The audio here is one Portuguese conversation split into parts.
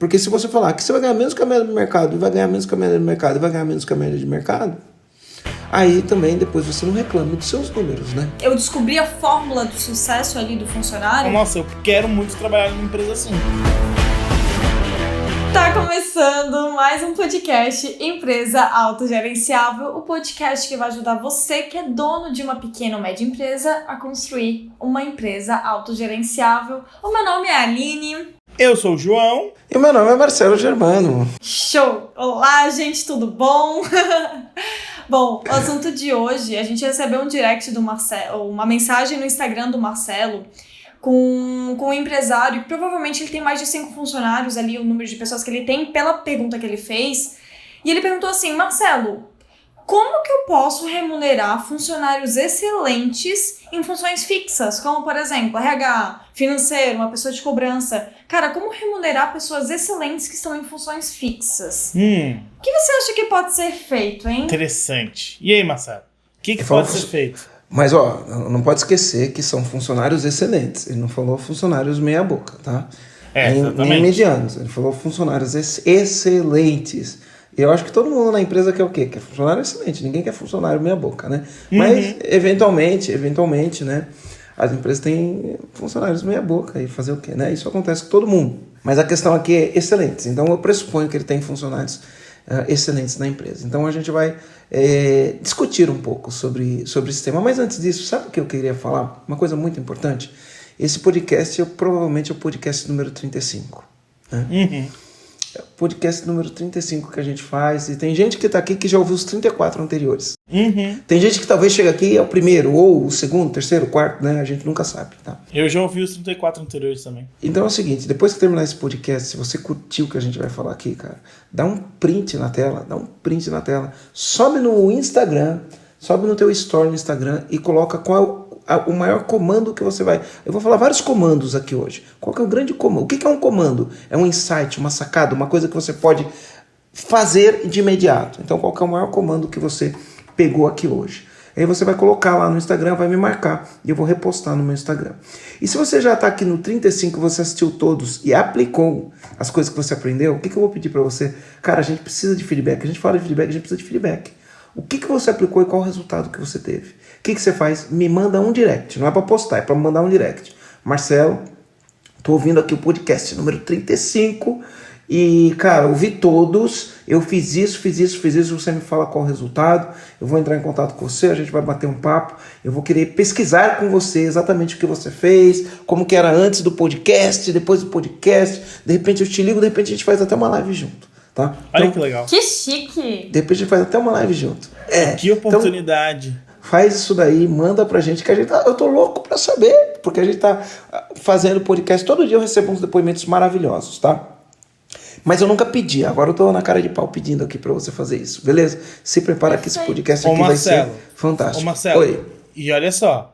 Porque se você falar que você vai ganhar menos que a média do mercado, vai ganhar menos que a média do mercado, vai ganhar menos que a média de mercado, aí também depois você não reclama dos seus números, né? Eu descobri a fórmula do sucesso ali do funcionário. Nossa, eu quero muito trabalhar numa empresa assim. Tá começando mais um podcast Empresa Autogerenciável, o podcast que vai ajudar você que é dono de uma pequena ou média empresa a construir uma empresa autogerenciável. O meu nome é Aline. Eu sou o João. E o meu nome é Marcelo Germano. Show! Olá, gente, tudo bom? Bom, o assunto de hoje, a gente recebeu um direct do Marcelo, uma mensagem no Instagram do Marcelo com um empresário, que provavelmente ele tem mais de 5 funcionários ali, o número de pessoas que ele tem, pela pergunta que ele fez. E ele perguntou assim, Marcelo, como que eu posso remunerar funcionários excelentes em funções fixas, como, por exemplo, RH, financeiro, uma pessoa de cobrança? Cara, como remunerar pessoas excelentes que estão em funções fixas? O que você acha que pode ser feito, hein? Interessante. E aí, Marcelo? O que pode ser feito? Mas, ó, não pode esquecer que são funcionários excelentes. Ele não falou funcionários meia boca, tá? Nem medianos. Ele falou funcionários excelentes. E eu acho que todo mundo na empresa quer o quê? Quer funcionário excelente. Ninguém quer funcionário meia boca, né? Mas, eventualmente, né? As empresas têm funcionários meia boca. E fazer o quê, né? Isso acontece com todo mundo. Mas a questão aqui é excelentes. Então, eu pressuponho que ele tem funcionários excelentes na empresa. Então, a gente vai discutir um pouco sobre esse tema. Mas antes disso, sabe o que eu queria falar? Uma coisa muito importante. Esse podcast provavelmente é o podcast número 35. Né? É o podcast número 35 que a gente faz. E tem gente que está aqui que já ouviu os 34 anteriores. Tem gente que talvez chegue aqui ao primeiro, ou o segundo, terceiro, quarto, né? A gente nunca sabe, tá? Eu já ouvi os 34 anteriores também. Então é o seguinte, depois que terminar esse podcast, se você curtiu o que a gente vai falar aqui, cara, dá um print na tela, sobe no Instagram, sobe no teu story no Instagram e coloca qual o maior comando que você vai... Eu vou falar vários comandos aqui hoje. Qual que é o grande comando? O que é um comando? É um insight, uma sacada, uma coisa que você pode fazer de imediato. Então qual que é o maior comando que você pegou aqui hoje? Aí você vai colocar lá no Instagram, vai me marcar e eu vou repostar no meu Instagram. E se você já está aqui no 35, você assistiu todos e aplicou as coisas que você aprendeu, o que eu vou pedir para você? Cara, a gente precisa de feedback. A gente fala de feedback, a gente precisa de feedback. O que você aplicou e qual o resultado que você teve? O que você faz? Me manda um direct. Não é para postar, é para mandar um direct. Marcelo, tô ouvindo aqui o podcast número 35 e, cara, ouvi todos. Eu fiz isso. Você me fala qual o resultado. Eu vou entrar em contato com você, a gente vai bater um papo. Eu vou querer pesquisar com você exatamente o que você fez, como que era antes do podcast, depois do podcast. De repente eu te ligo, de repente a gente faz até uma live junto. Tá? Olha que legal. Que chique! De repente a gente faz até uma live junto. Que oportunidade. Então, faz isso daí, manda pra gente, que a gente eu tô louco pra saber, porque a gente tá fazendo podcast, todo dia eu recebo uns depoimentos maravilhosos, tá? Mas eu nunca pedi, agora eu tô na cara de pau pedindo aqui pra você fazer isso, beleza? Se prepara que esse podcast aqui vai ser fantástico. Ô Marcelo, oi. E olha só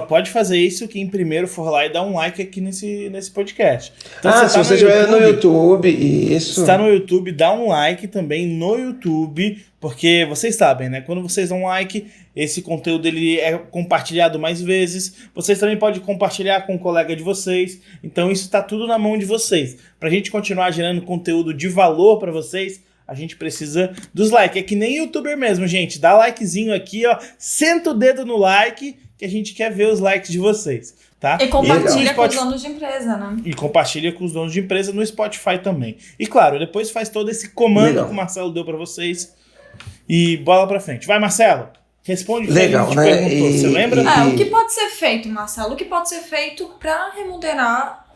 pode fazer isso quem primeiro for lá e dar um like aqui nesse podcast. Então, se você estiver no YouTube, isso. Se está no YouTube, dá um like também no YouTube, porque vocês sabem, né? Quando vocês dão um like, esse conteúdo ele é compartilhado mais vezes. Vocês também podem compartilhar com um colega de vocês. Então isso está tudo na mão de vocês. Para a gente continuar gerando conteúdo de valor para vocês, a gente precisa dos likes. É que nem youtuber mesmo, gente. Dá likezinho aqui, ó. Senta o dedo no like, que a gente quer ver os likes de vocês, tá? E compartilha com os donos de empresa, né? E compartilha com os donos de empresa no Spotify também. E claro, depois faz todo esse comando que o Marcelo deu pra vocês. E bola pra frente. Vai, Marcelo. Responde o que a gente perguntou. Você lembra? O que pode ser feito, Marcelo? O que pode ser feito para remunerar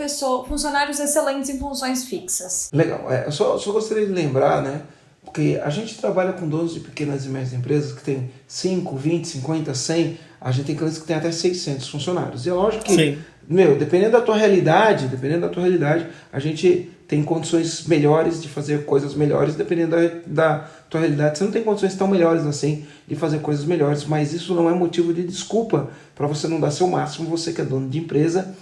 funcionários excelentes em funções fixas? Legal. Eu só gostaria de lembrar, né? Porque a gente trabalha com donos de pequenas e médias empresas que tem 5, 20, 50, 100. A gente tem clientes que tem até 600 funcionários. E é lógico que, dependendo da tua realidade, a gente tem condições melhores de fazer coisas melhores, dependendo da tua realidade. Você não tem condições tão melhores assim de fazer coisas melhores, mas isso não é motivo de desculpa para você não dar seu máximo. Você que é dono de empresa,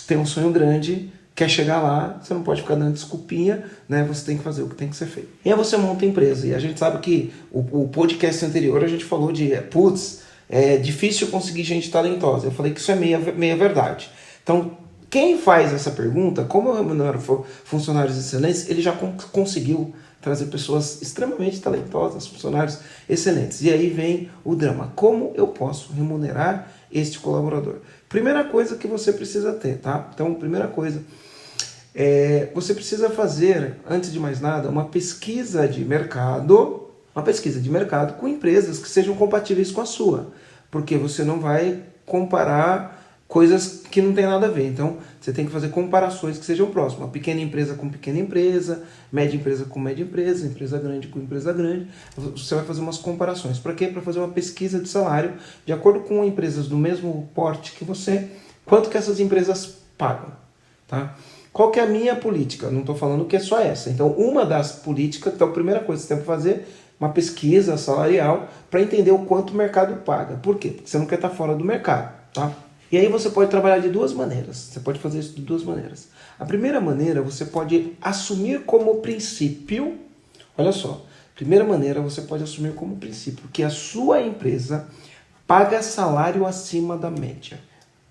tem um sonho grande, quer chegar lá, você não pode ficar dando desculpinha, né? Você tem que fazer o que tem que ser feito. E aí você monta a empresa. E a gente sabe que o podcast anterior a gente falou de, é difícil conseguir gente talentosa. Eu falei que isso é meia verdade. Então, quem faz essa pergunta, como eu remunero funcionários excelentes, ele já conseguiu trazer pessoas extremamente talentosas, funcionários excelentes. E aí vem o drama. Como eu posso remunerar este colaborador? Primeira coisa que você precisa ter, tá? Então, primeira coisa, você precisa fazer, antes de mais nada, uma pesquisa de mercado com empresas que sejam compatíveis com a sua, porque você não vai comparar coisas que não tem nada a ver. Então, você tem que fazer comparações que sejam próximas. Uma pequena empresa com pequena empresa, média empresa com média empresa grande com empresa grande. Você vai fazer umas comparações. Para quê? Para fazer uma pesquisa de salário de acordo com empresas do mesmo porte que você, quanto que essas empresas pagam, tá? Qual que é a minha política? Não estou falando que é só essa. Então, uma das políticas, então a primeira coisa que você tem que fazer uma pesquisa salarial para entender o quanto o mercado paga. Por quê? Porque você não quer estar fora do mercado, tá? E aí você pode trabalhar de duas maneiras. Você pode fazer isso de duas maneiras. A primeira maneira, você pode assumir como princípio, olha só, primeira maneira você pode assumir como princípio que a sua empresa paga salário acima da média.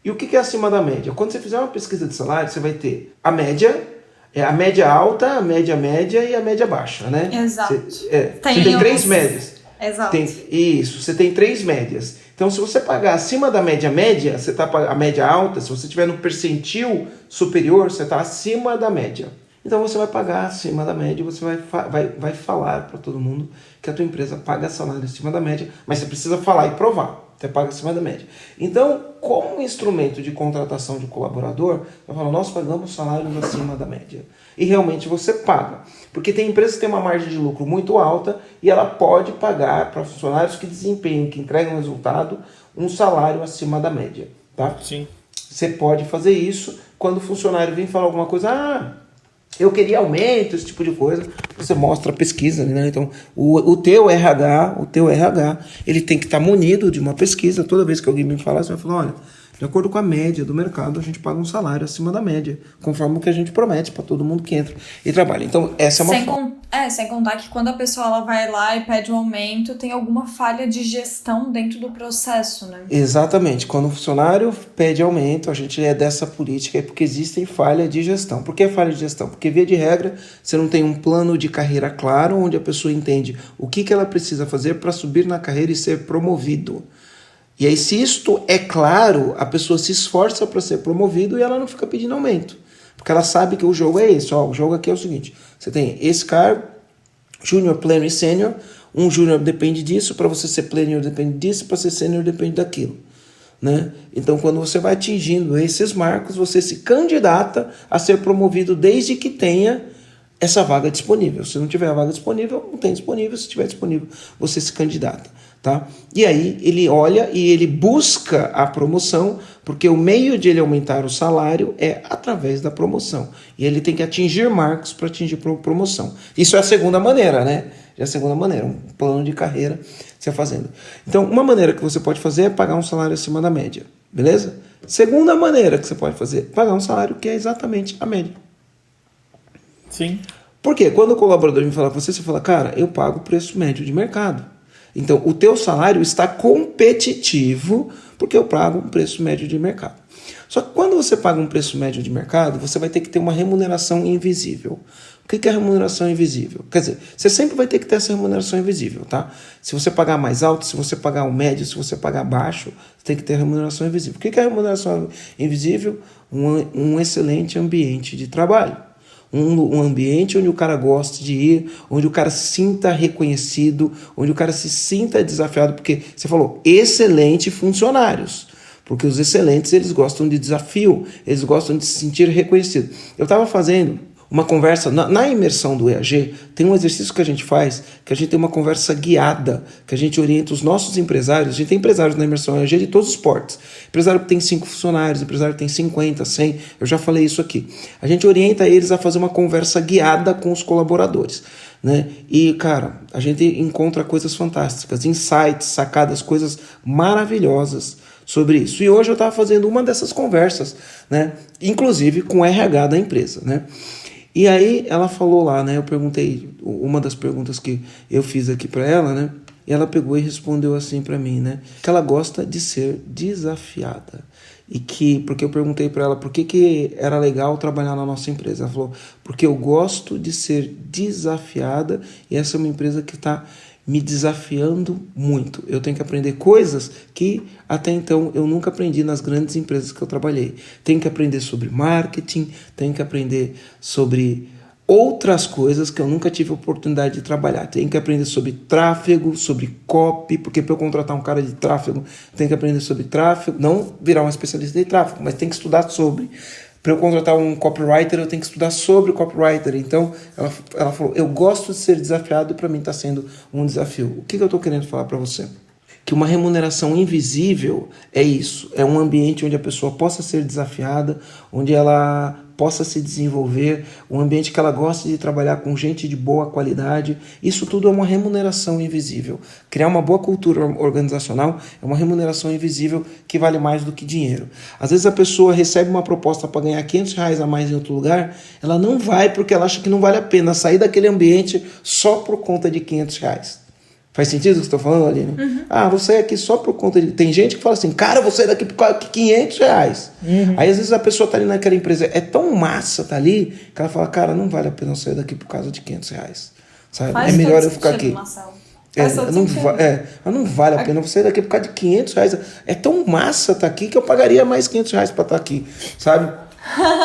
E o que é acima da média? Quando você fizer uma pesquisa de salário, você vai ter a média alta, a média média e a média baixa, né? Exato. Você tem três médias. Exato. Você tem três médias. Então, se você pagar acima da média média, você tá a média alta, se você estiver no percentil superior, você está acima da média. Então, você vai pagar acima da média, você vai falar para todo mundo que a tua empresa paga salário acima da média, mas você precisa falar e provar. Você paga acima da média. Então, como instrumento de contratação de colaborador, eu falo, nós pagamos salários acima da média. E realmente você paga. Porque tem empresas que têm uma margem de lucro muito alta e ela pode pagar para funcionários que desempenham, que entregam resultado, um salário acima da média. Tá? Sim. Você pode fazer isso quando o funcionário vem falar alguma coisa, eu queria aumento, esse tipo de coisa, você mostra a pesquisa, né? Então, o teu RH, ele tem que estar munido de uma pesquisa. Toda vez que alguém me falar, você vai falar, olha, de acordo com a média do mercado, a gente paga um salário acima da média, conforme o que a gente promete para todo mundo que entra e trabalha. Então, essa é uma forma. Sem contar que quando a pessoa ela vai lá e pede um aumento, tem alguma falha de gestão dentro do processo, né? Exatamente. Quando o funcionário pede aumento, a gente é dessa política, porque existem falhas de gestão. Por que falha de gestão? Porque, via de regra, você não tem um plano de carreira claro, onde a pessoa entende o que ela precisa fazer para subir na carreira e ser promovido. E aí, se isto é claro, a pessoa se esforça para ser promovido e ela não fica pedindo aumento. Porque ela sabe que o jogo é esse. O jogo aqui é o seguinte, você tem esse cargo, júnior, pleno e sênior. Um júnior depende disso, para você ser pleno depende disso, para ser sênior depende daquilo. Né? Então, quando você vai atingindo esses marcos, você se candidata a ser promovido desde que tenha essa vaga disponível. Se não tiver a vaga disponível, não tem disponível. Se tiver disponível, você se candidata. Tá? E aí ele olha e ele busca a promoção, porque o meio de ele aumentar o salário é através da promoção. E ele tem que atingir marcos para atingir promoção. Isso é a segunda maneira, né? É a segunda maneira, um plano de carreira você fazendo. Então, uma maneira que você pode fazer é pagar um salário acima da média, beleza? Segunda maneira que você pode fazer, pagar um salário que é exatamente a média. Sim. Por quê? Quando o colaborador me fala com você fala, cara, eu pago o preço médio de mercado. Então, o teu salário está competitivo porque eu pago um preço médio de mercado. Só que quando você paga um preço médio de mercado, você vai ter que ter uma remuneração invisível. O que é remuneração invisível? Quer dizer, você sempre vai ter que ter essa remuneração invisível, tá? Se você pagar mais alto, se você pagar o médio, se você pagar baixo, você tem que ter remuneração invisível. O que é remuneração invisível? Um excelente ambiente de trabalho. Um ambiente onde o cara goste de ir, onde o cara se sinta reconhecido, onde o cara se sinta desafiado, porque você falou, excelentes funcionários, porque os excelentes, eles gostam de desafio, eles gostam de se sentir reconhecido. Eu estava fazendo uma conversa, na imersão do EAG, tem um exercício que a gente faz, que a gente tem uma conversa guiada, que a gente orienta os nossos empresários, a gente tem empresários na imersão EAG de todos os portes, empresário que tem 5 funcionários, empresário que tem 50, 100, eu já falei isso aqui. A gente orienta eles a fazer uma conversa guiada com os colaboradores, né? E, cara, a gente encontra coisas fantásticas, insights, sacadas, coisas maravilhosas sobre isso. E hoje eu estava fazendo uma dessas conversas, né? Inclusive com o RH da empresa, né? E aí ela falou lá, né? Eu perguntei, uma das perguntas que eu fiz aqui para ela, né? E ela pegou e respondeu assim para mim, né? Que ela gosta de ser desafiada. porque eu perguntei para ela por que era legal trabalhar na nossa empresa. Ela falou, porque eu gosto de ser desafiada e essa é uma empresa que está me desafiando muito. Eu tenho que aprender coisas que até então eu nunca aprendi nas grandes empresas que eu trabalhei. Tenho que aprender sobre marketing, tenho que aprender sobre outras coisas que eu nunca tive oportunidade de trabalhar. Tenho que aprender sobre tráfego, sobre copy, porque para eu contratar um cara de tráfego, tenho que aprender sobre tráfego, não virar um especialista de tráfego, mas tem que estudar sobre. Para eu contratar um copywriter, eu tenho que estudar sobre o copywriter. Então, ela falou, eu gosto de ser desafiado e para mim está sendo um desafio. O que eu estou querendo falar para você? Que uma remuneração invisível é isso. É um ambiente onde a pessoa possa ser desafiada, onde ela possa se desenvolver, um ambiente que ela goste de trabalhar com gente de boa qualidade. Isso tudo é uma remuneração invisível. Criar uma boa cultura organizacional é uma remuneração invisível que vale mais do que dinheiro. Às vezes a pessoa recebe uma proposta para ganhar R$500 a mais em outro lugar, ela não vai porque ela acha que não vale a pena sair daquele ambiente só por conta de R$500. Faz sentido o que você está falando, Aline? Uhum. Vou sair aqui só por conta de... Tem gente que fala assim, cara, vou sair daqui por causa de R$500. Uhum. Aí, às vezes, a pessoa tá ali naquela empresa, é tão massa tá ali, que ela fala, cara, não vale a pena eu sair daqui por causa de R$500. Sabe? Faz é melhor eu ficar aqui. Não vale a pena eu sair daqui por causa de R$500. É tão massa tá aqui que eu pagaria mais R$500 para estar aqui, sabe?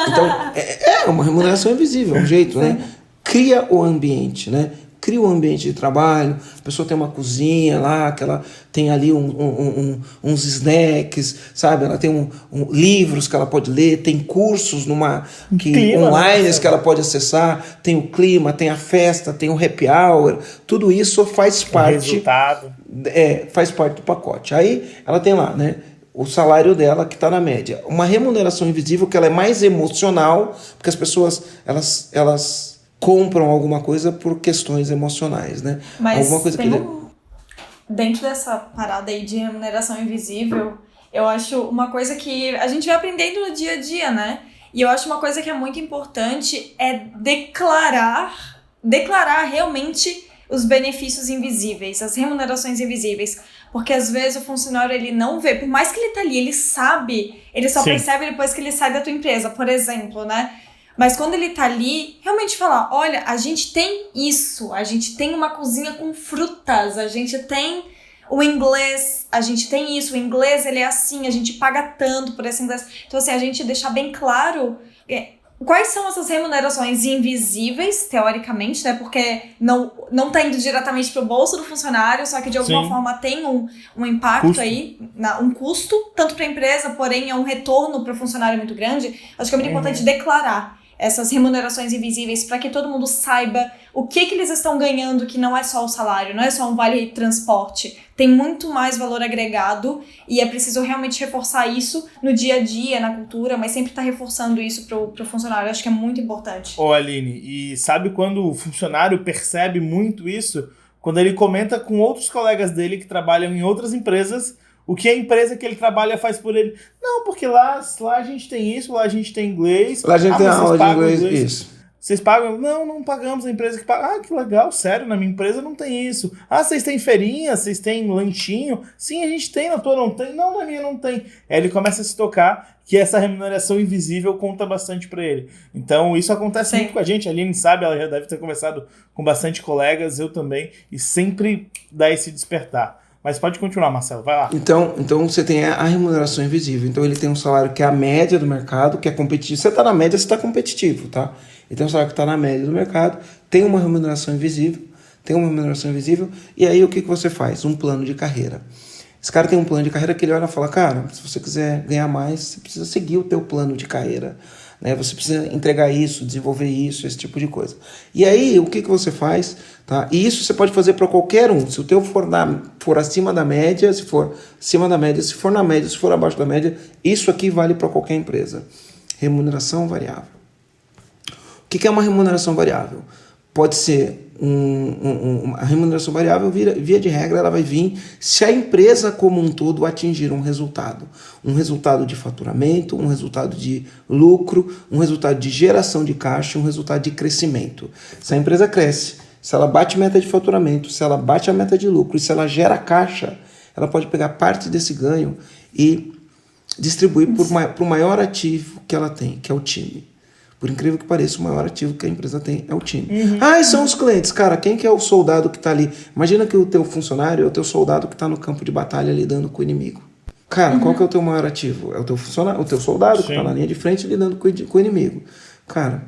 Então, é uma remuneração invisível, é um jeito, né? Cria o ambiente, né? Cria um ambiente de trabalho, a pessoa tem uma cozinha lá, que ela tem ali uns snacks, sabe? Ela tem livros que ela pode ler, tem cursos online que ela pode acessar, tem o clima, tem a festa, tem o happy hour, tudo isso faz parte, faz parte do pacote. Aí ela tem lá, né? O salário dela que está na média. Uma remuneração invisível que ela é mais emocional, porque as pessoas, elas compram alguma coisa por questões emocionais, né? Mas alguma coisa dentro dessa parada aí de remuneração invisível, eu acho uma coisa que a gente vai aprendendo no dia a dia, né? E eu acho uma coisa que é muito importante é declarar realmente os benefícios invisíveis, as remunerações invisíveis. Porque às vezes o funcionário ele não vê, por mais que ele tá ali, ele sabe, ele só percebe depois que ele sai da tua empresa, por exemplo, né? Mas quando ele tá ali, realmente falar, olha, a gente tem isso, a gente tem uma cozinha com frutas, a gente tem o inglês, a gente tem isso, o inglês ele é assim, a gente paga tanto por esse inglês. Então assim, a gente deixar bem claro quais são essas remunerações invisíveis, teoricamente, né? Porque não tá indo diretamente pro bolso do funcionário, só que de alguma forma tem um impacto aí, um custo, tanto para a empresa, porém é um retorno para o funcionário muito grande. Acho que é muito importante declarar essas remunerações invisíveis para que todo mundo saiba o que eles estão ganhando, que não é só o salário, não é só um vale transporte. Tem muito mais valor agregado e é preciso realmente reforçar isso no dia a dia, na cultura, mas sempre estar reforçando isso pro funcionário. Acho que é muito importante. Ô Aline, e sabe quando o funcionário percebe muito isso? Quando ele comenta com outros colegas dele que trabalham em outras empresas o que a empresa que ele trabalha faz por ele. Não, porque lá a gente tem isso, lá a gente tem inglês. Lá a gente tem aula de inglês, isso. Vocês pagam? Não pagamos, a empresa que paga. Ah, que legal, sério, na minha empresa não tem isso. Ah, vocês têm feirinha, vocês têm lanchinho? Sim, a gente tem, na tua não tem? Não, na minha não tem. Aí ele começa a se tocar que essa remuneração invisível conta bastante para ele. Então, isso acontece muito com a gente. A Aline sabe, ela já deve ter conversado com bastante colegas, eu também, e sempre dá esse despertar. Mas pode continuar, Marcelo, vai lá. Então você tem a remuneração invisível. Então ele tem um salário que é a média do mercado, que é competitivo. Você está na média, você está competitivo, tá? Ele tem um salário que está na média do mercado, tem uma remuneração invisível, e aí o que você faz? Um plano de carreira. Esse cara tem um plano de carreira que ele olha e fala, cara, se você quiser ganhar mais, você precisa seguir o teu plano de carreira. Né? Você precisa entregar isso, desenvolver isso, esse tipo de coisa. E aí, o que você faz? Tá? E isso você pode fazer para qualquer um. Se o teu for acima da média, se for acima da média, se for na média, se for abaixo da média, isso aqui vale para qualquer empresa. Remuneração variável. O que é uma remuneração variável? Pode ser a remuneração variável, via de regra, ela vai vir se a empresa como um todo atingir um resultado de faturamento, um resultado de lucro, um resultado de geração de caixa, um resultado de crescimento. Se a empresa cresce, se ela bate meta de faturamento, se ela bate a meta de lucro e se ela gera caixa, ela pode pegar parte desse ganho e distribuir para o maior ativo que ela tem, que é o time. Por incrível que pareça, o maior ativo que a empresa tem é o time. E são os clientes. Cara, quem que é o soldado que está ali? Imagina que o teu funcionário é o teu soldado que está no campo de batalha lidando com o inimigo. Cara, qual que é o teu maior ativo? É o teu funcionário, o teu soldado que está na linha de frente lidando com o inimigo. Cara,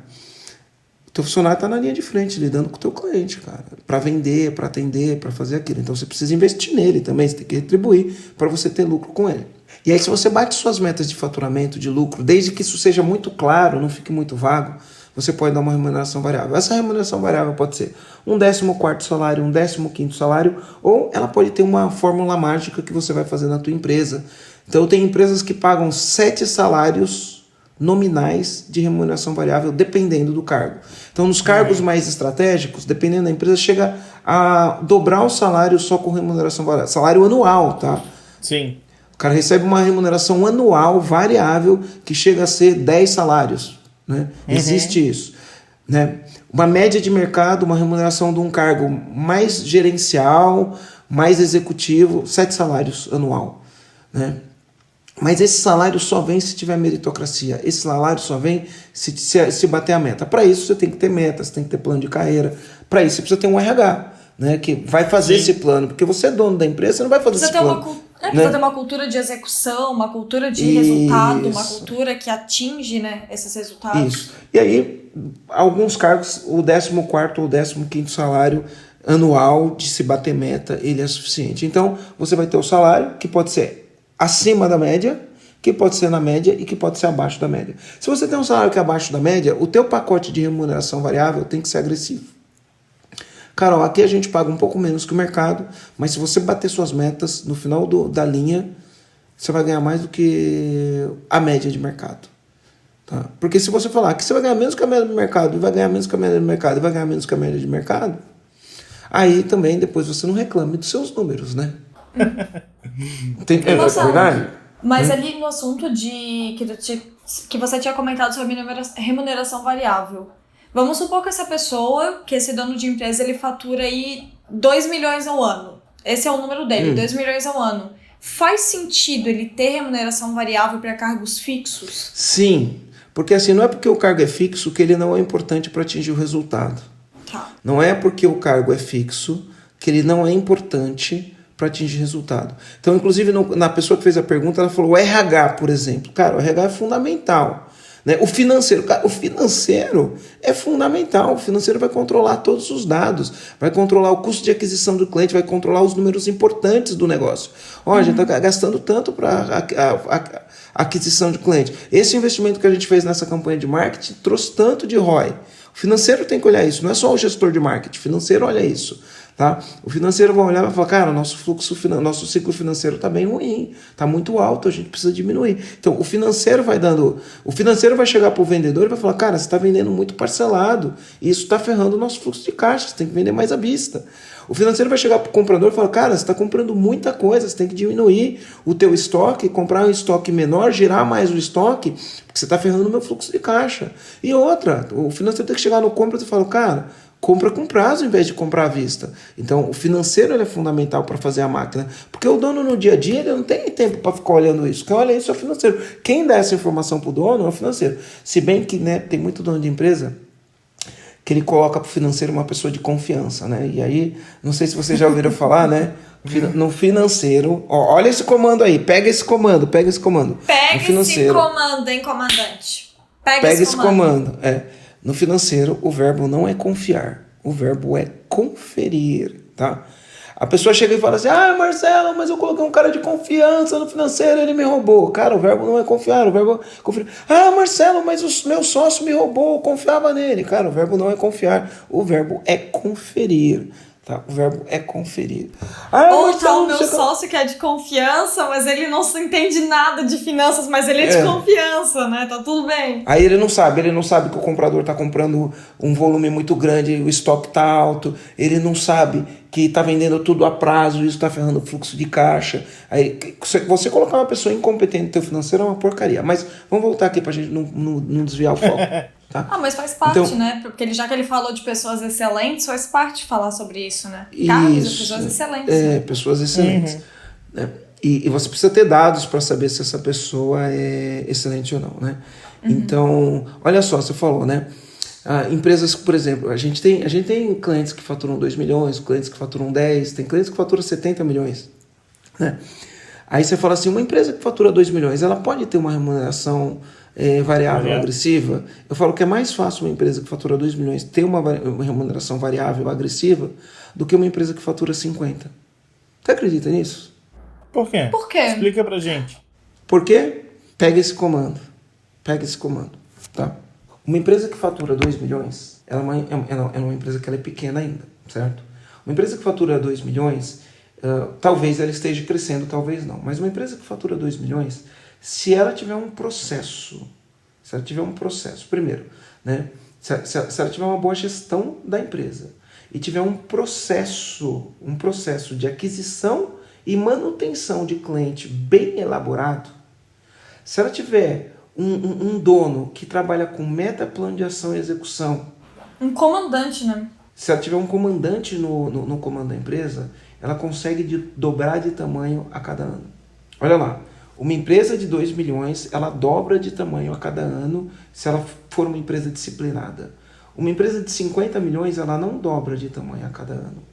o teu funcionário está na linha de frente lidando com o teu cliente, cara. Para vender, para atender, para fazer aquilo. Então você precisa investir nele também, você tem que retribuir para você ter lucro com ele. E aí, se você bate suas metas de faturamento, de lucro, desde que isso seja muito claro, não fique muito vago, você pode dar uma remuneração variável. Essa remuneração variável pode ser um 14º salário, um 15º salário, ou ela pode ter uma fórmula mágica que você vai fazer na tua empresa. Então, tem empresas que pagam 7 salários nominais de remuneração variável, dependendo do cargo. Então, nos cargos mais estratégicos, dependendo da empresa, chega a dobrar o salário só com remuneração variável. Salário anual, tá? Sim. O cara recebe uma remuneração anual variável que chega a ser 10 salários. Né? Existe isso. Né? Uma média de mercado, uma remuneração de um cargo mais gerencial, mais executivo, 7 salários anual. Né? Mas esse salário só vem se tiver meritocracia. Esse salário só vem se bater a meta. Para isso você tem que ter metas, tem que ter plano de carreira. Para isso você precisa ter um RH, né, que vai fazer esse plano. Porque você é dono da empresa, você não vai fazer esse plano. Precisa ter uma cultura de execução, uma cultura de resultado, uma cultura que atinge, né, esses resultados. Isso. E aí, alguns cargos, o 14º ou 15º salário anual de se bater meta, ele é suficiente. Então, você vai ter o salário, que pode ser acima da média, que pode ser na média e que pode ser abaixo da média. Se você tem um salário que é abaixo da média, o teu pacote de remuneração variável tem que ser agressivo. Carol, aqui a gente paga um pouco menos que o mercado, mas se você bater suas metas no final da linha, você vai ganhar mais do que a média de mercado. Tá? Porque se você falar que você vai ganhar menos que a média do mercado, e vai ganhar menos que a média do mercado, e vai ganhar menos que a média de mercado, aí também depois você não reclame dos seus números, né? É verdade? Mas ali no assunto que você tinha comentado sobre remuneração variável, vamos supor que essa pessoa, que esse dono de empresa, ele fatura aí 2 milhões ao ano. Esse é o número dele, 2 milhões ao ano. Faz sentido ele ter remuneração variável para cargos fixos? Sim, porque assim, não é porque o cargo é fixo que ele não é importante para atingir o resultado. Tá. Não é porque o cargo é fixo que ele não é importante para atingir resultado. Então, inclusive, na pessoa que fez a pergunta, ela falou o RH, por exemplo. Cara, o RH é fundamental. Né? O financeiro é fundamental. O financeiro vai controlar todos os dados, vai controlar o custo de aquisição do cliente, vai controlar os números importantes do negócio. Ó, a gente está gastando tanto para a aquisição de cliente. Esse investimento que a gente fez nessa campanha de marketing trouxe tanto de ROI. O financeiro tem que olhar isso, não é só o gestor de marketing, o financeiro olha isso. Tá? O financeiro vai olhar e vai falar, cara, nosso ciclo financeiro está bem ruim, está muito alto, a gente precisa diminuir. Então, o financeiro vai chegar para o vendedor e vai falar, cara, você está vendendo muito parcelado, e isso está ferrando o nosso fluxo de caixa, você tem que vender mais à vista. O financeiro vai chegar para o comprador e falar, cara, você está comprando muita coisa, você tem que diminuir o teu estoque, comprar um estoque menor, girar mais o estoque, porque você está ferrando o meu fluxo de caixa. E outra, o financeiro tem que chegar no compra e falar, cara, compra com prazo em vez de comprar à vista. Então, o financeiro ele é fundamental para fazer a máquina. Porque o dono no dia a dia ele não tem tempo para ficar olhando isso. Quem olha isso é o financeiro. Quem dá essa informação para o dono é o financeiro. Se bem que, né, tem muito dono de empresa que ele coloca para o financeiro uma pessoa de confiança. Né? E aí, não sei se vocês já ouviram falar, né? No financeiro... Ó, olha esse comando aí. Pega esse comando. Pega esse comando, hein, comandante. Pega esse comando. No financeiro, o verbo não é confiar, o verbo é conferir, tá? A pessoa chega e fala assim, Marcelo, mas eu coloquei um cara de confiança no financeiro, ele me roubou. Cara, o verbo não é confiar, o verbo é conferir. Marcelo, mas o meu sócio me roubou, eu confiava nele. Cara, o verbo não é confiar, o verbo é conferir. Tá? O verbo é conferir. Ou tá o meu sócio que é de confiança, mas ele não entende nada de finanças, mas ele é de confiança, né? Tá tudo bem. Aí ele não sabe que o comprador tá comprando um volume muito grande, o estoque tá alto, ele não sabe que tá vendendo tudo a prazo, isso tá ferrando o fluxo de caixa. Aí você colocar uma pessoa incompetente no teu financeiro é uma porcaria. Mas vamos voltar aqui pra gente não desviar o foco. Tá? Mas faz parte, então, né? Porque já que ele falou de pessoas excelentes, faz parte falar sobre isso, né? Cargos de pessoas excelentes. Pessoas excelentes. Né? E você precisa ter dados para saber se essa pessoa é excelente ou não, né? Então, olha só, você falou, né? Empresas, por exemplo, a gente tem clientes que faturam 2 milhões, clientes que faturam 10, tem clientes que faturam 70 milhões, né? Aí você fala assim, uma empresa que fatura 2 milhões, ela pode ter uma remuneração variável ou agressiva? Eu falo que é mais fácil uma empresa que fatura 2 milhões ter uma remuneração variável ou agressiva do que uma empresa que fatura 50. Você acredita nisso? Por quê? Por quê? Explica pra gente. Por quê? Pega esse comando, tá? Uma empresa que fatura 2 milhões, ela é uma empresa que ela é pequena ainda, certo? Uma empresa que fatura 2 milhões, talvez ela esteja crescendo, talvez não. Mas uma empresa que fatura 2 milhões, se ela tiver um processo, primeiro, né? Se ela tiver uma boa gestão da empresa e tiver um processo de aquisição e manutenção de cliente bem elaborado, se ela tiver um dono que trabalha com meta, plano de ação e execução. Um comandante, né? Se ela tiver um comandante no comando da empresa, ela consegue dobrar de tamanho a cada ano. Olha lá, uma empresa de 2 milhões, ela dobra de tamanho a cada ano se ela for uma empresa disciplinada. Uma empresa de 50 milhões, ela não dobra de tamanho a cada ano.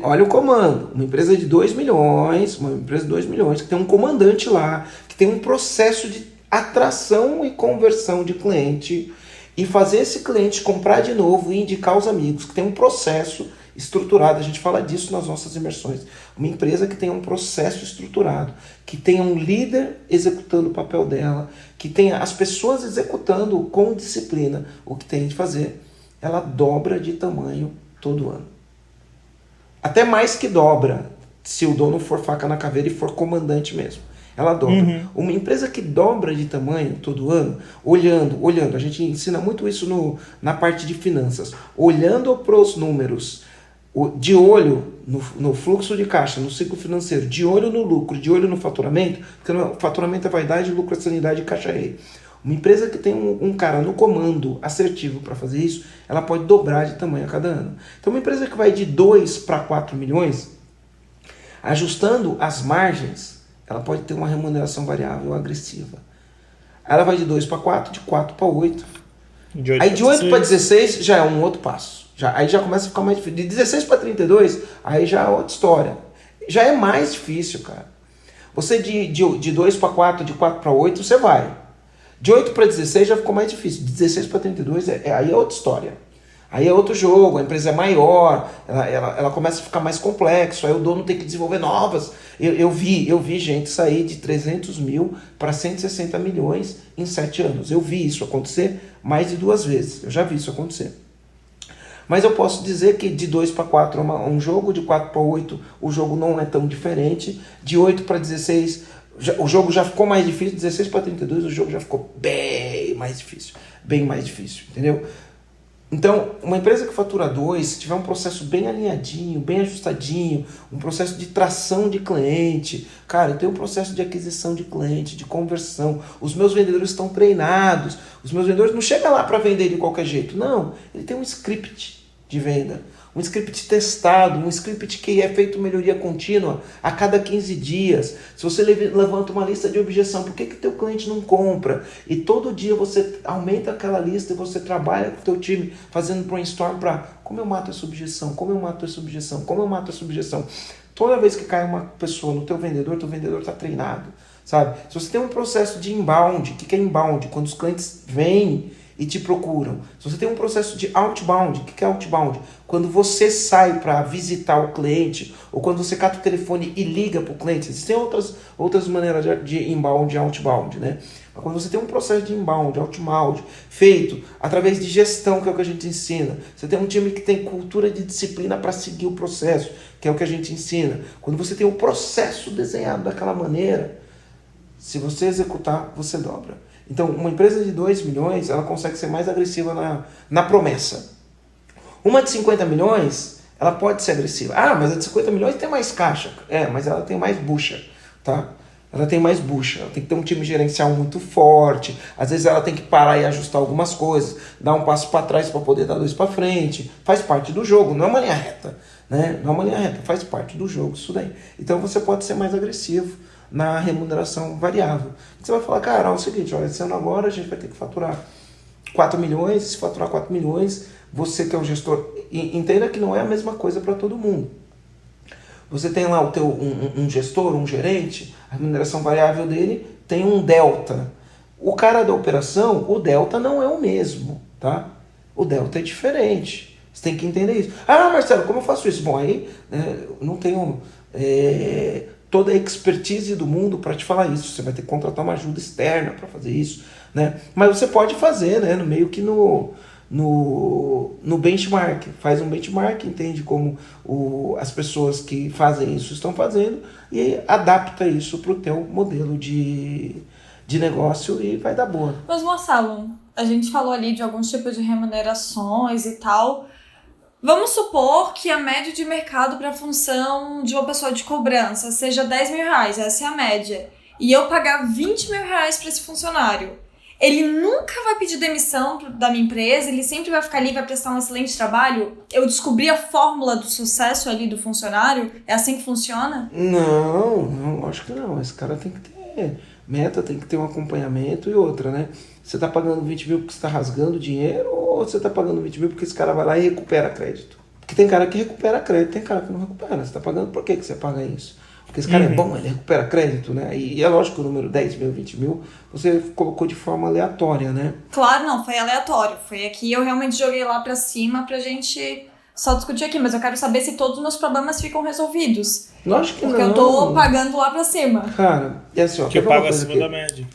Olha o comando, uma empresa de 2 milhões, que tem um comandante lá, que tem um processo de atração e conversão de cliente e fazer esse cliente comprar de novo e indicar os amigos, que tem um processo estruturado. A gente fala disso nas nossas imersões. Uma empresa que tenha um processo estruturado, que tenha um líder executando o papel dela, que tenha as pessoas executando com disciplina o que tem de fazer, ela dobra de tamanho todo ano. Até mais que dobra, se o dono for faca na caveira e for comandante mesmo. Ela dobra. Uma empresa que dobra de tamanho todo ano, olhando, a gente ensina muito isso na parte de finanças, olhando para os números, de olho no fluxo de caixa, no ciclo financeiro, de olho no lucro, de olho no faturamento, porque o faturamento é vaidade, lucro é sanidade e caixa rei. Uma empresa que tem um cara no comando assertivo para fazer isso, ela pode dobrar de tamanho a cada ano. Então uma empresa que vai de 2 para 4 milhões, ajustando as margens, ela pode ter uma remuneração variável agressiva. Ela vai de 2 para 4, de 4 para 8. Aí de 8 para 16 já é um outro passo. Aí já começa a ficar mais difícil. De 16 para 32, aí já é outra história. Já é mais difícil, cara. Você de 2 para 4, de 4 para 8, você vai. De 8 para 16 já ficou mais difícil. De 16 para 32, aí é outra história. Aí é outro jogo, a empresa é maior, ela começa a ficar mais complexo, aí o dono tem que desenvolver novas. Eu vi gente sair de 300 mil para 160 milhões em 7 anos. Eu vi isso acontecer mais de 2 vezes. Eu já vi isso acontecer. Mas eu posso dizer que de 2 para 4 é um jogo, de 4 para 8 o jogo não é tão diferente, de 8 para 16 o jogo já ficou mais difícil, 16 para 32 o jogo já ficou bem mais difícil, entendeu? Então, uma empresa que fatura 2, se tiver um processo bem alinhadinho, bem ajustadinho, um processo de tração de cliente, cara, eu tenho um processo de aquisição de cliente, de conversão, os meus vendedores estão treinados, os meus vendedores não chegam lá para vender de qualquer jeito, não, ele tem um script de venda, um script testado, um script que é feito melhoria contínua a cada 15 dias. Se você levanta uma lista de objeção, por que teu cliente não compra? E todo dia você aumenta aquela lista e você trabalha com o teu time fazendo brainstorm para como eu mato essa objeção, como eu mato essa objeção, como eu mato essa objeção. Toda vez que cai uma pessoa no teu vendedor está treinado, sabe? Se você tem um processo de inbound, o que é inbound? Quando os clientes vêm e te procuram. Se você tem um processo de outbound, o que é outbound? Quando você sai para visitar o cliente, ou quando você cata o telefone e liga para o cliente. Existem outras maneiras de inbound e outbound, né? Mas quando você tem um processo de inbound, outbound, feito através de gestão, que é o que a gente ensina, você tem um time que tem cultura de disciplina para seguir o processo, que é o que a gente ensina. Quando você tem um processo desenhado daquela maneira, se você executar, você dobra. Então, uma empresa de 2 milhões, ela consegue ser mais agressiva na promessa. Uma de 50 milhões, ela pode ser agressiva. Ah, mas a de 50 milhões tem mais caixa. É, mas ela tem mais bucha, tá? ela tem mais bucha, ela tem que ter um time gerencial muito forte, às vezes ela tem que parar e ajustar algumas coisas, dar um passo para trás para poder dar 2 para frente, faz parte do jogo, não é uma linha reta, né? Não é uma linha reta, faz parte do jogo isso daí. Então você pode ser mais agressivo na remuneração variável. Você vai falar, cara, é o seguinte, olha, esse ano agora a gente vai ter que faturar 4 milhões, se faturar 4 milhões, você que é o gestor, entenda que não é a mesma coisa para todo mundo. Você tem lá um gestor, um gerente, a remuneração variável dele tem um delta. O cara da operação, o delta não é o mesmo, tá? O delta é diferente. Você tem que entender isso. Ah, Marcelo, como eu faço isso? Bom, aí eu não tenho toda a expertise do mundo para te falar isso. Você vai ter que contratar uma ajuda externa para fazer isso, né? Mas você pode fazer, né? No meio que no benchmark, faz um benchmark, entende como as pessoas que fazem isso estão fazendo e adapta isso para o teu modelo de negócio e vai dar boa. Mas Marcelo, a gente falou ali de alguns tipos de remunerações e tal. Vamos supor que a média de mercado para a função de uma pessoa de cobrança seja 10 mil reais, essa é a média, e eu pagar 20 mil reais para esse funcionário. Ele nunca vai pedir demissão da minha empresa, ele sempre vai ficar ali, vai prestar um excelente trabalho. Eu descobri a fórmula do sucesso ali do funcionário, é assim que funciona? Não, acho que não. Esse cara tem que ter meta, tem que ter um acompanhamento e outra, né? Você tá pagando 20 mil porque você tá rasgando dinheiro ou você tá pagando 20 mil porque esse cara vai lá e recupera crédito? Porque tem cara que recupera crédito, tem cara que não recupera. Você tá pagando, por que você paga isso? Porque esse cara é bom, ele recupera crédito, né? E é lógico que o número 10 mil, 20 mil, você colocou de forma aleatória, né? Claro, não, foi aleatório. Foi aqui, eu realmente joguei lá pra cima pra gente só discutir aqui. Mas eu quero saber se todos os meus problemas ficam resolvidos. Lógico que porque não. Porque eu tô pagando lá pra cima. Cara, é assim, ó. Que eu pago acima da média.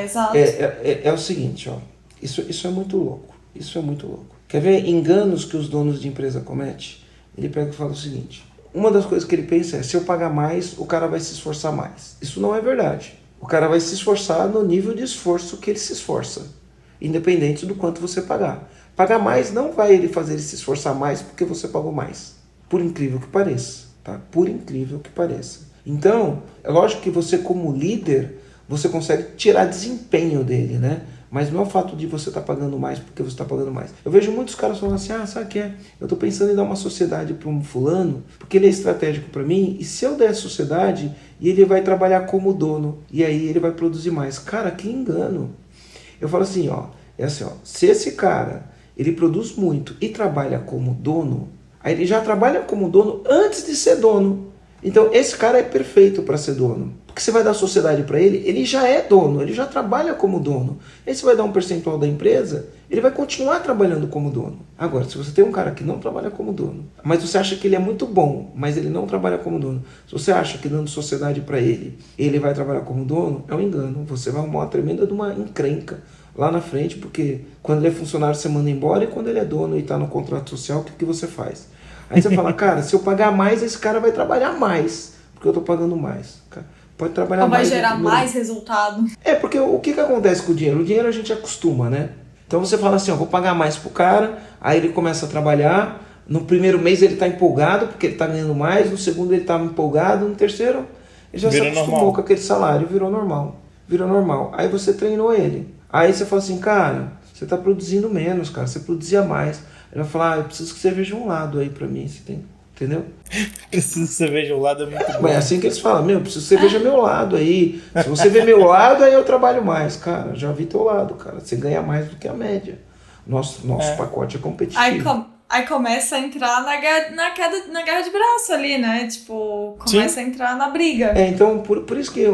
Exato. É o seguinte, ó. Isso é muito louco. Isso é muito louco. Quer ver enganos que os donos de empresa cometem? Ele pega e fala o seguinte... Uma das coisas que ele pensa é, se eu pagar mais, o cara vai se esforçar mais. Isso não é verdade. O cara vai se esforçar no nível de esforço que ele se esforça, independente do quanto você pagar. Pagar mais não vai ele fazer ele se esforçar mais porque você pagou mais. Por incrível que pareça, tá? Por incrível que pareça. Então, é lógico que você como líder, você consegue tirar desempenho dele, né? Mas não é o fato de você estar pagando mais porque você está pagando mais. Eu vejo muitos caras falando assim, sabe o que é? Eu estou pensando em dar uma sociedade para um fulano, porque ele é estratégico para mim, e se eu der a sociedade, ele vai trabalhar como dono, e aí ele vai produzir mais. Cara, que engano. Eu falo assim, é assim, se esse cara, ele produz muito e trabalha como dono, aí ele já trabalha como dono antes de ser dono. Então esse cara é perfeito para ser dono. Porque você vai dar sociedade para ele, ele já é dono, ele já trabalha como dono. Aí você vai dar um percentual da empresa, ele vai continuar trabalhando como dono. Agora, se você tem um cara que não trabalha como dono, mas você acha que ele é muito bom, mas ele não trabalha como dono, se você acha que dando sociedade para ele, ele vai trabalhar como dono, é um engano. Você vai arrumar uma tremenda de uma encrenca lá na frente, porque quando ele é funcionário você manda embora e quando ele é dono e está no contrato social, o que você faz? Aí você fala, cara, se eu pagar mais, esse cara vai trabalhar mais, porque eu estou pagando mais. Pode trabalhar ou vai mais. Vai gerar mais resultado. Porque o que acontece com o dinheiro? O dinheiro a gente acostuma, né? Então você fala assim, vou pagar mais pro cara, aí ele começa a trabalhar, no primeiro mês ele está empolgado, porque ele está ganhando mais, no segundo ele está empolgado, no terceiro ele já se acostumou com aquele salário, virou normal. Aí você treinou ele. Aí você fala assim, cara, você está produzindo menos, cara, você produzia mais. Ele vai falar, eu preciso que você veja um lado aí pra mim, você tem, entendeu? Preciso que você veja um lado, é muito bom. É assim que eles falam, preciso que você veja meu lado aí. Se você ver meu lado, aí eu trabalho mais. Cara, já vi teu lado, cara. Você ganha mais do que a média. Nosso pacote é competitivo. Aí começa a entrar na guerra de braço ali, né? Tipo, começa a entrar na briga. Então, por isso que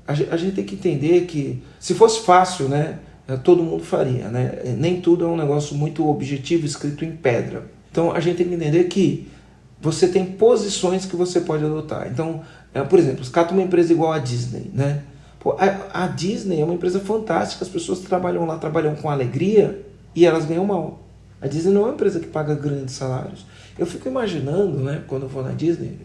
a gente tem que entender que se fosse fácil, né? Todo mundo faria, né? Nem tudo é um negócio muito objetivo, escrito em pedra. Então, a gente tem que entender que você tem posições que você pode adotar. Então, por exemplo, cata uma empresa igual a Disney, né? Pô, a Disney é uma empresa fantástica, as pessoas trabalham lá, trabalham com alegria e elas ganham mal. A Disney não é uma empresa que paga grandes salários. Eu fico imaginando, né, quando eu vou na Disney,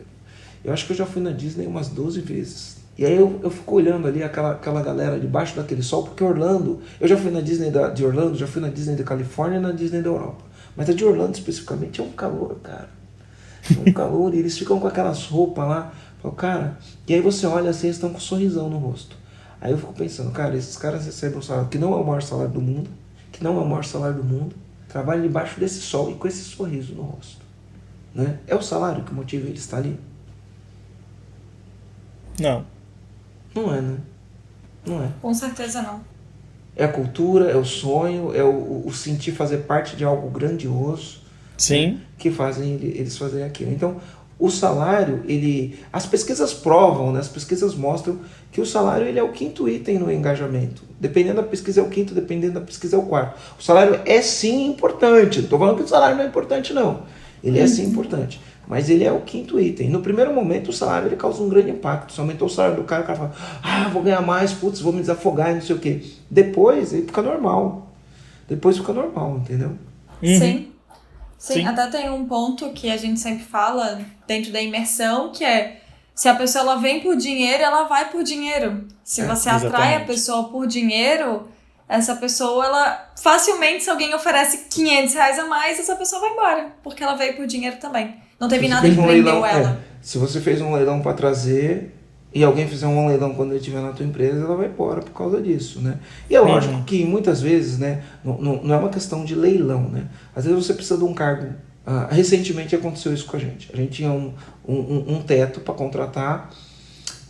eu acho que eu já fui na Disney umas 12 vezes. E aí eu fico olhando ali aquela galera debaixo daquele sol, porque Orlando, eu já fui na Disney de Orlando, já fui na Disney da Califórnia e na Disney da Europa. Mas a de Orlando especificamente é um calor, cara. um calor, e eles ficam com aquelas roupas lá. Falo, cara, e aí você olha assim, eles estão com um sorrisão no rosto. Aí eu fico pensando, cara, esses caras recebem um salário que não é o maior salário do mundo, trabalham debaixo desse sol e com esse sorriso no rosto. Né? É o salário que motiva eles estar ali? Não. Não é, né? Não é. Com certeza não. É a cultura, é o sonho, é o sentir fazer parte de algo grandioso. Sim. Né, que fazem eles fazerem aquilo. Então, o salário, as pesquisas provam, né, as pesquisas mostram que o salário ele é o quinto item no engajamento. Dependendo da pesquisa é o quinto, dependendo da pesquisa é o quarto. O salário é sim importante. Não estou falando que o salário não é importante, não. Ele é sim importante. Mas ele é o quinto item. No primeiro momento, o salário ele causa um grande impacto. Se aumentou o salário do cara, o cara fala, vou ganhar mais, putz, vou me desafogar, não sei o quê. Depois, ele fica normal. Entendeu? Sim. Sim, até tem um ponto que a gente sempre fala dentro da imersão, que é, se a pessoa ela vem por dinheiro, ela vai por dinheiro. Se você atrai a pessoa por dinheiro, essa pessoa, ela facilmente, se alguém oferece R$500 a mais, essa pessoa vai embora, porque ela veio por dinheiro também. Não teve nada que prendeu ela. Se você fez um leilão para trazer e alguém fizer um leilão quando ele estiver na tua empresa, ela vai embora por causa disso, né? E é lógico que muitas vezes, né, não é uma questão de leilão, né? Às vezes você precisa de um cargo. Recentemente aconteceu isso com a gente. A gente tinha um teto para contratar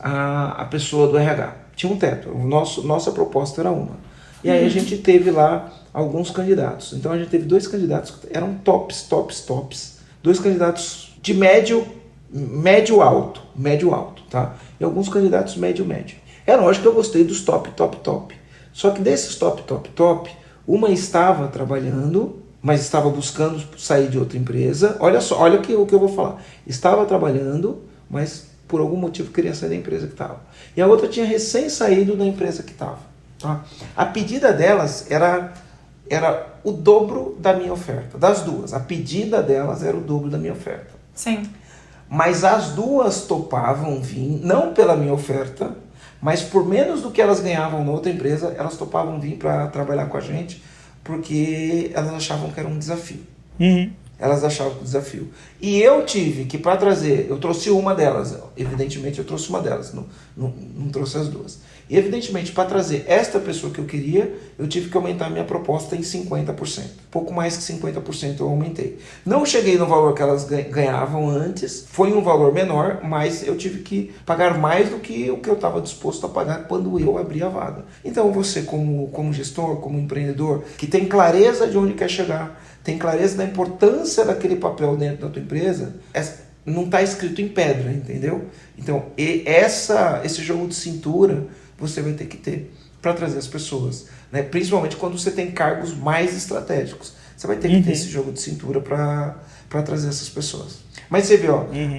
a pessoa do RH. Tinha um teto. Nossa proposta era uma. E aí a gente teve lá alguns candidatos. Então a gente teve 2 candidatos que eram tops. 2 candidatos de médio alto, tá? E alguns candidatos médio. É lógico que eu gostei dos top. Só que desses top, uma estava trabalhando, mas estava buscando sair de outra empresa. Olha só, olha o que eu vou falar. Estava trabalhando, mas por algum motivo queria sair da empresa que estava. E a outra tinha recém saído da empresa que estava. Tá? A pedida delas era o dobro da minha oferta. Das duas. A pedida delas era o dobro da minha oferta. Sim. Mas as duas topavam vir, não pela minha oferta, mas por menos do que elas ganhavam na outra empresa, elas topavam vir para trabalhar com a gente, porque elas achavam que era um desafio. Elas achavam que era um desafio. E eu tive que, para trazer, eu trouxe uma delas, evidentemente eu trouxe uma delas, não trouxe as duas. E evidentemente, para trazer esta pessoa que eu queria, eu tive que aumentar a minha proposta em 50%. Pouco mais que 50% eu aumentei. Não cheguei no valor que elas ganhavam antes, foi um valor menor, mas eu tive que pagar mais do que o que eu estava disposto a pagar quando eu abri a vaga. Então você, como gestor, como empreendedor, que tem clareza de onde quer chegar, tem clareza da importância daquele papel dentro da tua empresa, não está escrito em pedra, entendeu? Então, esse jogo de cintura você vai ter que ter para trazer as pessoas, né? Principalmente quando você tem cargos mais estratégicos. Você vai ter que ter esse jogo de cintura para trazer essas pessoas. Mas você vê,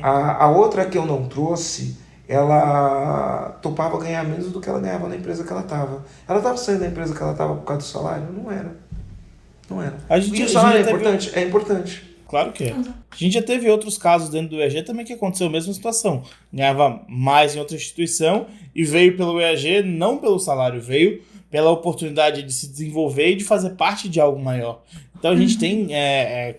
a outra que eu não trouxe, ela topava ganhar menos do que ela ganhava na empresa que ela estava. Ela estava saindo da empresa que ela estava por causa do salário? Não era. E o salário é importante? É importante. Claro que é. A gente já teve outros casos dentro do EAG também que aconteceu a mesma situação. Ganhava mais em outra instituição e veio pelo EAG, não pelo salário, veio pela oportunidade de se desenvolver e de fazer parte de algo maior. Então a gente tem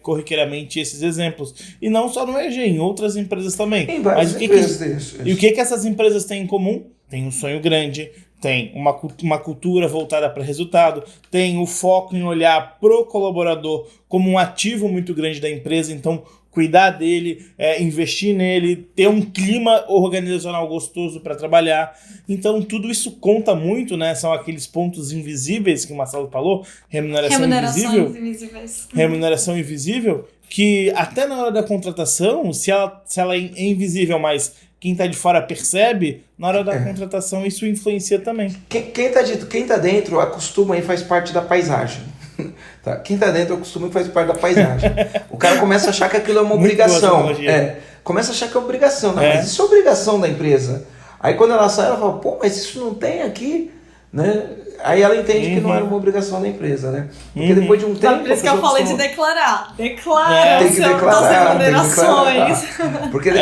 corriqueiramente esses exemplos. E não só no EAG, em outras empresas também. Em várias empresas. E o que essas empresas têm em comum? Tem um sonho grande, tem uma cultura voltada para resultado, tem o foco em olhar pro colaborador como um ativo muito grande da empresa, então cuidar dele, investir nele, ter um clima organizacional gostoso para trabalhar. Então tudo isso conta muito, né? São aqueles pontos invisíveis que o Marcelo falou, remuneração invisível, que até na hora da contratação, se ela é invisível, mas quem está de fora percebe, na hora da contratação isso influencia também. Quem tá dentro acostuma e faz parte da paisagem. Tá? Quem está dentro acostuma e faz parte da paisagem. O cara começa a achar que aquilo é uma obrigação. Começa a achar que é obrigação. Não, mas isso é obrigação da empresa. Aí quando ela sai, ela fala, mas isso não tem aqui, né? Aí ela entende que não era uma obrigação da empresa, né? Porque depois de um tempo... Por isso que eu falei de declarar. Tem que declarar. Porque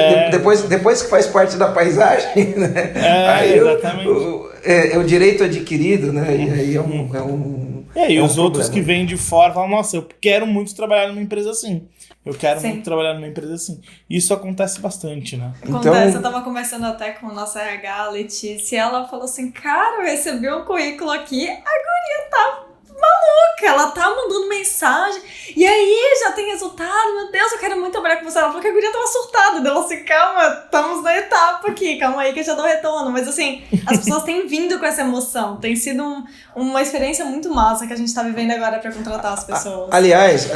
depois que faz parte da paisagem, né? Aí exatamente. É o direito adquirido, né? E aí E aí, É um os outros problema. que vêm de fora falam, nossa, eu quero muito trabalhar numa empresa assim. Eu quero Sim. muito trabalhar numa empresa assim. Isso acontece bastante, né? Acontece, Então- eu tava conversando até com a nossa RH, a Letícia, e ela falou assim, cara, eu recebi um currículo aqui, a guria tá maluca, ela tá mandando mensagem, e aí, já tem resultado, meu Deus, eu quero muito trabalhar com você. Ela falou que a guria tava surtada, dela assim, calma, estamos na etapa aqui, calma aí que eu já dou retorno. Mas assim, as pessoas têm vindo com essa emoção, tem sido uma experiência muito massa que a gente tá vivendo agora pra contratar as pessoas. Aliás,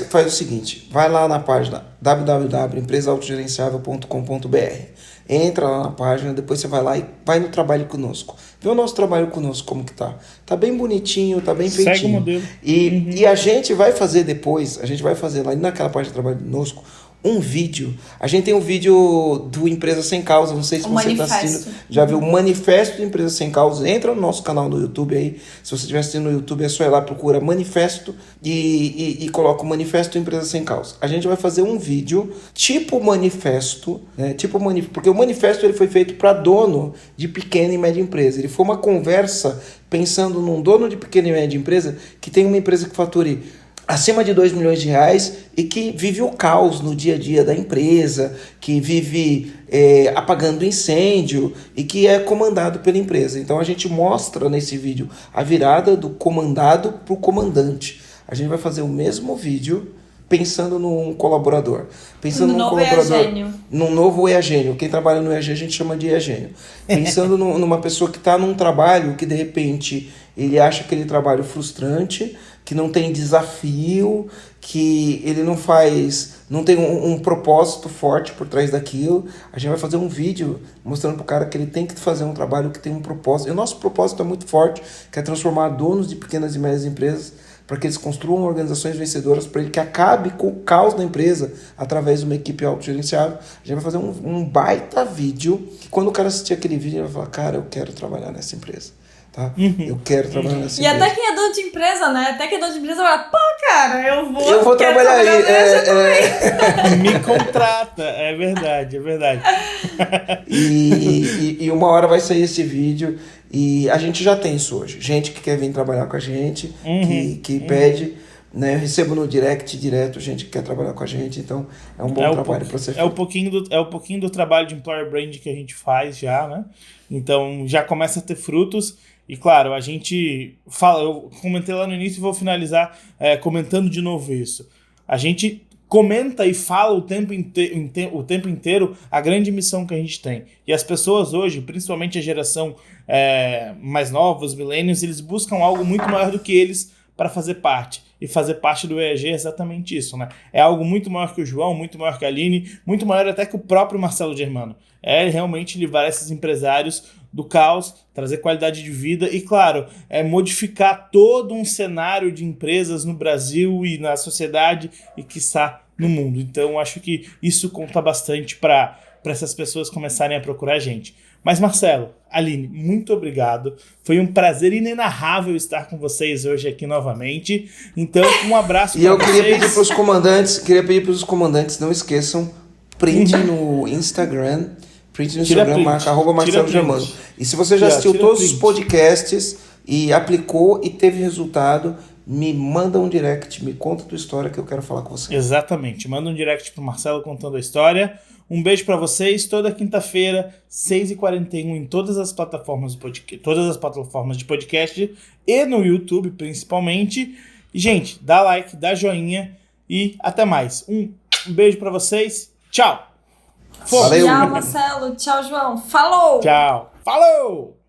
faz o seguinte, vai lá na página www.empresaaautogerenciável.com.br. Entra lá na página, depois você vai lá e vai no Trabalho Conosco. Vê o nosso Trabalho Conosco como que tá. Tá bem bonitinho, tá bem feitinho. Segue o modelo. E a gente vai fazer depois, a gente vai fazer lá naquela página de Trabalho Conosco, um vídeo. A gente tem um vídeo do Empresa Sem Causa, não sei se O você está manifesto. assistindo. Já viu o Manifesto do Empresa Sem Causa? Entra no nosso canal do YouTube aí. Se você estiver assistindo no YouTube, é só ir lá, procura Manifesto e coloca o Manifesto do Empresa Sem Causa. A gente vai fazer um vídeo tipo manifesto, né? Porque o manifesto ele foi feito para dono de pequena e média empresa. Ele foi uma conversa pensando num dono de pequena e média empresa que tem uma empresa que fature acima de 2 milhões de reais e que vive o caos no dia a dia da empresa, que vive apagando incêndio e que é comandado pela empresa. Então a gente mostra nesse vídeo a virada do comandado para o comandante. A gente vai fazer o mesmo vídeo pensando num colaborador. Pensando No num novo colaborador. EAgênio. Num novo EAgênio. Quem trabalha no EAgênio a gente chama de EAgênio. Pensando numa pessoa que está num trabalho que de repente ele acha aquele trabalho frustrante, que não tem desafio, que ele não tem um propósito forte por trás daquilo. A gente vai fazer um vídeo mostrando pro cara que ele tem que fazer um trabalho que tem um propósito. E o nosso propósito é muito forte, que é transformar donos de pequenas e médias empresas para que eles construam organizações vencedoras, para ele que acabe com o caos da empresa através de uma equipe autogerenciável. A gente vai fazer um baita vídeo, que quando o cara assistir aquele vídeo, ele vai falar, cara, eu quero trabalhar nessa empresa. Tá? Eu quero trabalhar nessa E empresa. até quem é dono de empresa, né? Até quem é dono de empresa vai falar, pô, cara, eu vou Trabalhar aí. Me contrata, é verdade, é verdade. E uma hora vai sair esse vídeo e a gente já tem isso hoje. Gente que quer vir trabalhar com a gente, que pede, né? Eu recebo no direct direto gente que quer trabalhar com a gente, então é um bom trabalho para ser feito. É um pouquinho do trabalho de employer brand que a gente faz já, né? Então já começa a ter frutos. E claro, a gente fala, eu comentei lá no início e vou finalizar comentando de novo isso. A gente comenta e fala o tempo inteiro a grande missão que a gente tem. E as pessoas hoje, principalmente a geração mais nova, os millennials, eles buscam algo muito maior do que eles para fazer parte. E fazer parte do EAG é exatamente isso, né? É algo muito maior que o João, muito maior que a Aline, muito maior até que o próprio Marcelo Germano. É realmente livrar esses empresários do caos, trazer qualidade de vida e, claro, modificar todo um cenário de empresas no Brasil e na sociedade e, quiçá, no mundo. Então, acho que isso conta bastante para essas pessoas começarem a procurar a gente. Mas, Marcelo, Aline, muito obrigado. Foi um prazer inenarrável estar com vocês hoje aqui novamente. Então, um abraço para vocês. E eu queria pedir para os comandantes, não esqueçam, print no Instagram. Marca @Marcelo Germano. E se você já assistiu todos os podcasts e aplicou e teve resultado, me manda um direct, me conta a tua história que eu quero falar com você. Exatamente. Manda um direct pro Marcelo contando a história. Um beijo para vocês. Toda quinta-feira, 6h41 em todas as plataformas de podcast e no YouTube, principalmente. E, gente, dá like, dá joinha e até mais. Um beijo para vocês. Tchau. Valeu. Tchau, Marcelo. Tchau, João. Falou! Tchau. Falou!